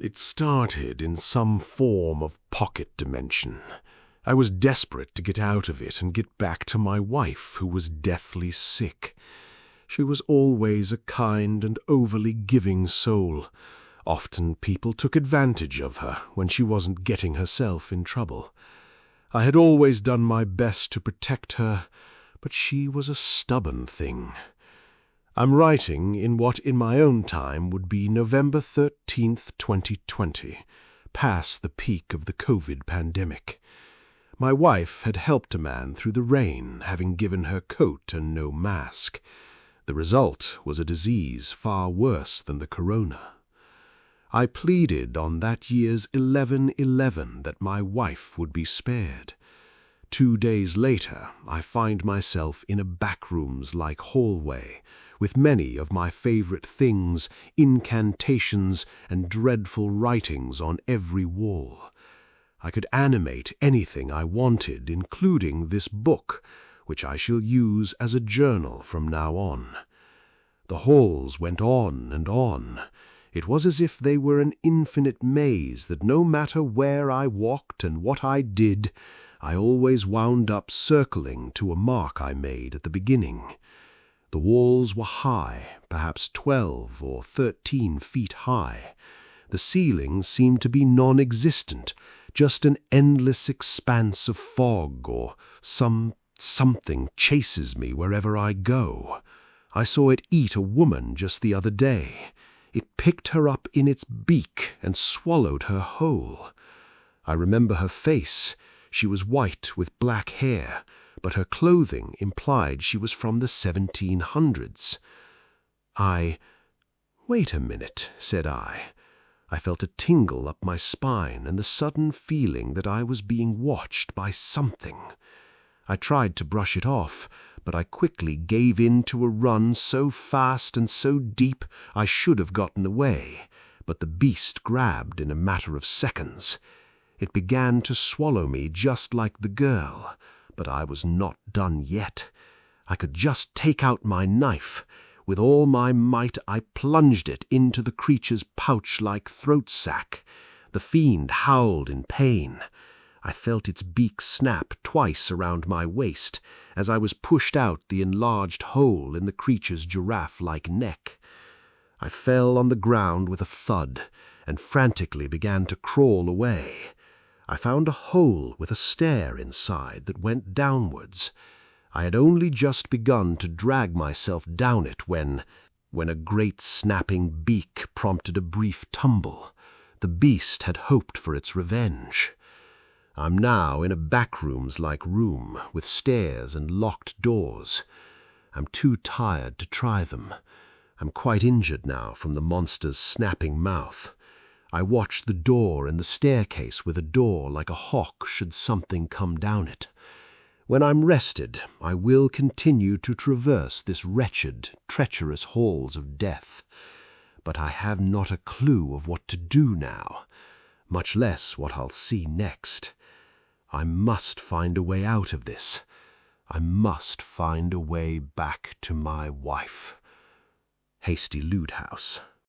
It started in some form of pocket dimension. I was desperate to get out of it and get back to my wife, who was deathly sick. She was always a kind and overly giving soul. Often people took advantage of her when she wasn't getting herself in trouble. I had always done my best to protect her, but she was a stubborn thing. I'm writing in what in my own time would be November 13th, 2020, past the peak of the COVID pandemic. My wife had helped a man through the rain, having given her coat and no mask. The result was a disease far worse than the corona. I pleaded on that year's 11/11 that my wife would be spared. 2 days later, I find myself in a backrooms-like hallway, with many of my favorite things, incantations, and dreadful writings on every wall. I could animate anything I wanted, including this book, which I shall use as a journal from now on. The halls went on and on. It was as if they were an infinite maze that no matter where I walked and what I did, I always wound up circling to a mark I made at the beginning. The walls were high, perhaps 12 or 13 feet high. The ceiling seemed to be non-existent, just an endless expanse of fog or something chases me wherever I go. I saw it eat a woman just the other day. It picked her up in its beak and swallowed her whole. I remember her face. She was white with black hair, but her clothing implied she was from the 1700s. "Wait a minute," said I. I felt a tingle up my spine and the sudden feeling that I was being watched by something. I tried to brush it off, but I quickly gave in to a run so fast and so deep I should have gotten away, but the beast grabbed in a matter of seconds. It began to swallow me just like the girl, but I was not done yet. I could just take out my knife. With all my might I plunged it into the creature's pouch-like throat sac. The fiend howled in pain. I felt its beak snap twice around my waist as I was pushed out the enlarged hole in the creature's giraffe-like neck. I fell on the ground with a thud and frantically began to crawl away. I found a hole with a stair inside that went downwards. I had only just begun to drag myself down it when a great snapping beak prompted a brief tumble. The beast had hoped for its revenge. I'm now in a backrooms-like room with stairs and locked doors. I'm too tired to try them. I'm quite injured now from the monster's snapping mouth. I watch the door and the staircase with a door like a hawk should something come down it. When I'm rested, I will continue to traverse this wretched, treacherous halls of death. But I have not a clue of what to do now, much less what I'll see next. I must find a way out of this. I must find a way back to my wife. Hasty Lewd House.